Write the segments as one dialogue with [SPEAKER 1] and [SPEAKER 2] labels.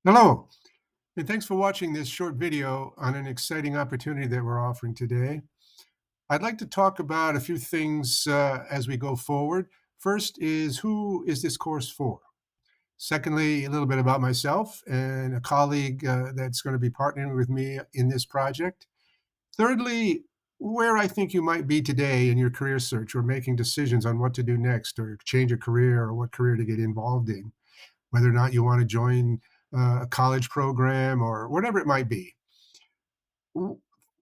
[SPEAKER 1] Hello, and thanks for watching this short video on an exciting opportunity that we're offering today. I'd like to talk about a few things as we go forward. First is who is this course for? Secondly, a little bit about myself and a colleague that's going to be partnering with me in this project. Thirdly, where I think you might be today in your career search or making decisions on what to do next or change a career or what career to get involved in, whether or not you want to join a college program or whatever it might be. W-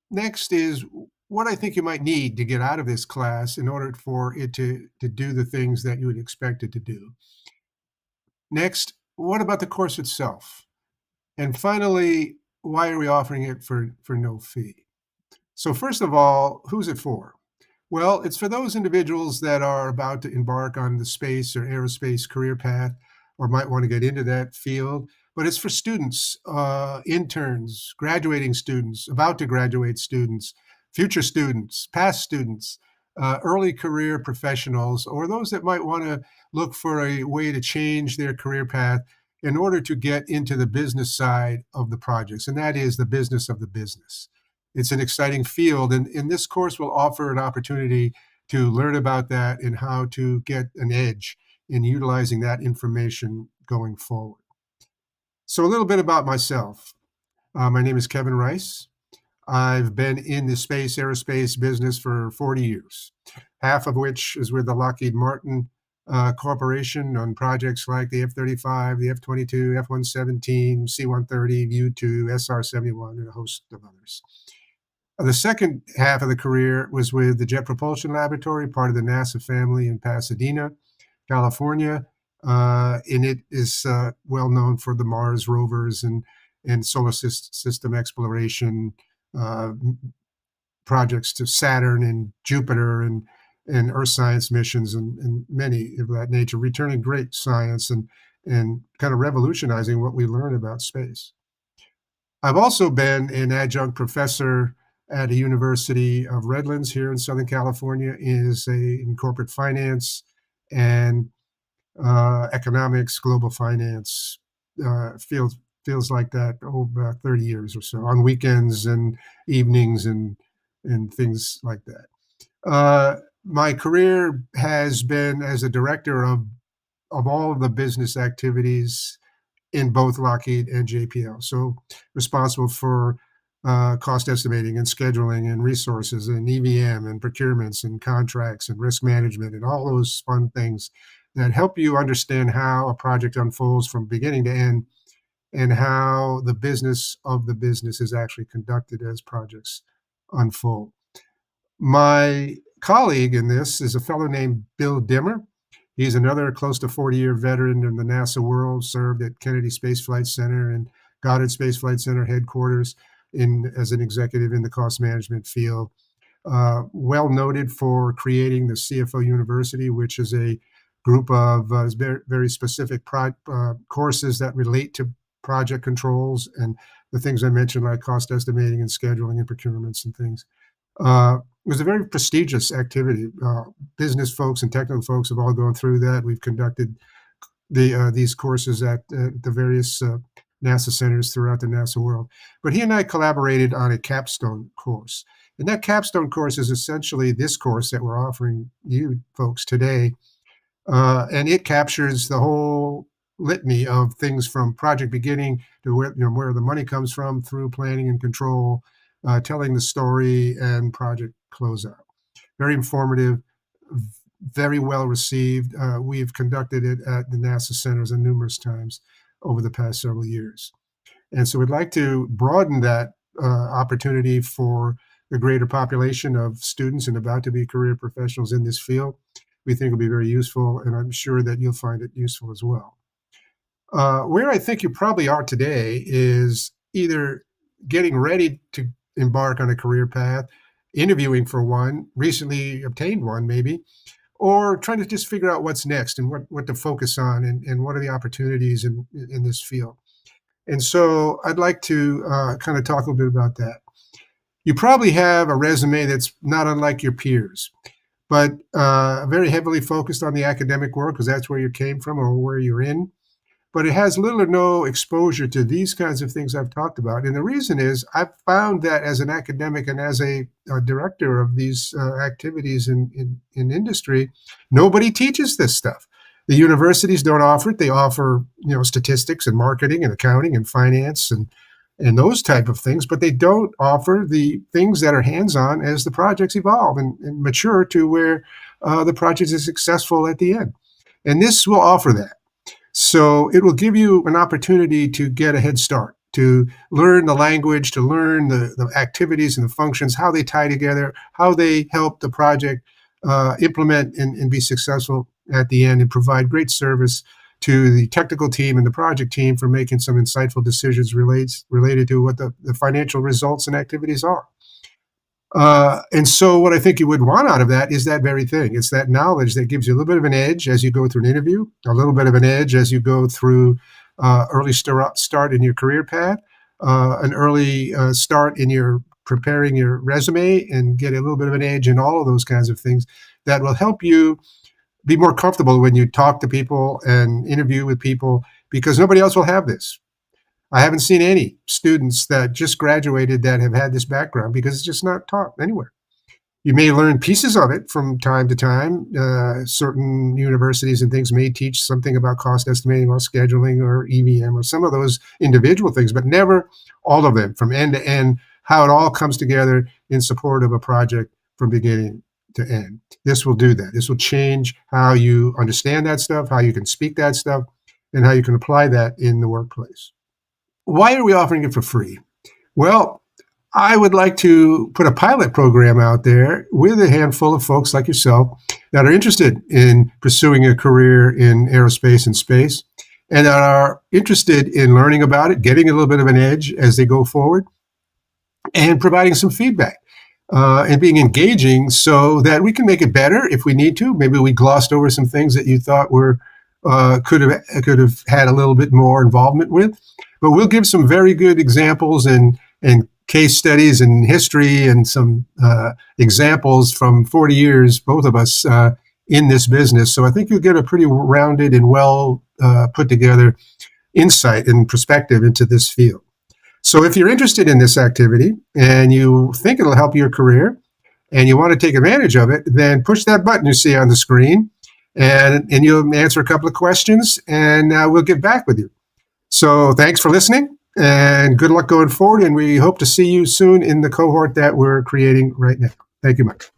[SPEAKER 1] Next is what I think you might need to get out of this class in order for it to do the things that you would expect it to do. Next, what about the course itself? And finally, why are we offering it for no fee? So, first of all, who's it for? Well, it's for those individuals that are about to embark on the space or aerospace career path or might want to get into that field. But it's for students, interns, graduating students, about to graduate students, future students, past students, early career professionals, or those that might want to look for a way to change their career path in order to get into the business side of the projects, and that is the business of the business. It's an exciting field, and this course will offer an opportunity to learn about that and how to get an edge in utilizing that information going forward. So, a little bit about myself. My name is Kevin Rice. I've been in the space aerospace business for 40 years, half of which is with the Lockheed Martin Corporation on projects like the F 35, the F 22, F 117, C 130, U 2, SR 71, and a host of others. The second half of the career was with the Jet Propulsion Laboratory, part of the NASA family in Pasadena, California. And it is well known for the Mars rovers and solar system exploration uh, projects to Saturn and Jupiter and Earth science missions and many of that nature, returning great science and kind of revolutionizing what we learn about space. I've also been an adjunct professor at a university of Redlands here in Southern California in corporate finance and economics, global finance, feels like that, about 30 years or so on weekends and evenings and things like that. My career has been as a director of all of the business activities in both Lockheed and JPL. So responsible for cost estimating and scheduling and resources and EVM and procurements and contracts and risk management and all those fun things that help you understand how a project unfolds from beginning to end and how the business of the business is actually conducted as projects unfold. My colleague in this is a fellow named Bill Dimmer. He's another close to 40-year veteran in the NASA world, served at Kennedy Space Flight Center and Goddard Space Flight Center headquarters as an executive in the cost management field. Well noted for creating the CFO University, which is a group of very specific courses that relate to project controls and the things I mentioned, like cost estimating and scheduling and procurements and things. It was a very prestigious activity. Business folks and technical folks have all gone through that. We've conducted these courses at the various NASA centers throughout the NASA world. But he and I collaborated on a capstone course. And that capstone course is essentially this course that we're offering you folks today. And it captures the whole litany of things from project beginning to where the money comes from through planning and control, telling the story and project closeout. Very informative, very well received. We've conducted it at the NASA centers numerous times over the past several years. And so we'd like to broaden that opportunity for the greater population of students and about to be career professionals in this field. We think will be very useful, and I'm sure that you'll find it useful as well. Where I think you probably are today is either getting ready to embark on a career path, interviewing for one, recently obtained one maybe, or trying to just figure out what's next and what to focus on and what are the opportunities in this field. And so I'd like to kind of talk a little bit about that. You probably have a resume that's not unlike your peers, but very heavily focused on the academic world because that's where you came from or where you're in. but it has little or no exposure to these kinds of things I've talked about. And the reason is I've found that as an academic and as a director of these activities in industry, nobody teaches this stuff. The universities don't offer it. They offer, statistics and marketing and accounting and finance and those type of things, but they don't offer the things that are hands-on as the projects evolve and mature to where the project is successful at the end. And this will offer that. So it will give you an opportunity to get a head start, to learn the language, to learn the activities and the functions, how they tie together, how they help the project implement and be successful at the end, and provide great service to the technical team and the project team for making some insightful decisions related to what the financial results and activities are. And so what I think you would want out of that is that very thing. It's that knowledge that gives you a little bit of an edge as you go through an interview, a little bit of an edge as you go through early start in your career path, an early start in your preparing your resume, and get a little bit of an edge in all of those kinds of things that will help you be more comfortable when you talk to people and interview with people, because nobody else will have this. I haven't seen any students that just graduated that have had this background, because it's just not taught anywhere. You may learn pieces of it from time to time. Certain universities and things may teach something about cost estimating or scheduling or EVM or some of those individual things, but never all of them from end to end, how it all comes together in support of a project from beginning to end. This will do that. This will change how you understand that stuff, how you can speak that stuff, and how you can apply that in the workplace. Why are we offering it for free? Well, I would like to put a pilot program out there with a handful of folks like yourself that are interested in pursuing a career in aerospace and space, and that are interested in learning about it, getting a little bit of an edge as they go forward, and providing some feedback. And being engaging so that we can make it better if we need to. Maybe we glossed over some things that you thought were could have had a little bit more involvement with. But we'll give some very good examples and case studies and history and some examples from 40 years, both of us, in this business. So I think you'll get a pretty rounded and well put together insight and perspective into this field. So if you're interested in this activity and you think it'll help your career and you want to take advantage of it, then push that button you see on the screen, and you'll answer a couple of questions, and we'll get back with you. So thanks for listening, and good luck going forward, and we hope to see you soon in the cohort that we're creating right now. Thank you much.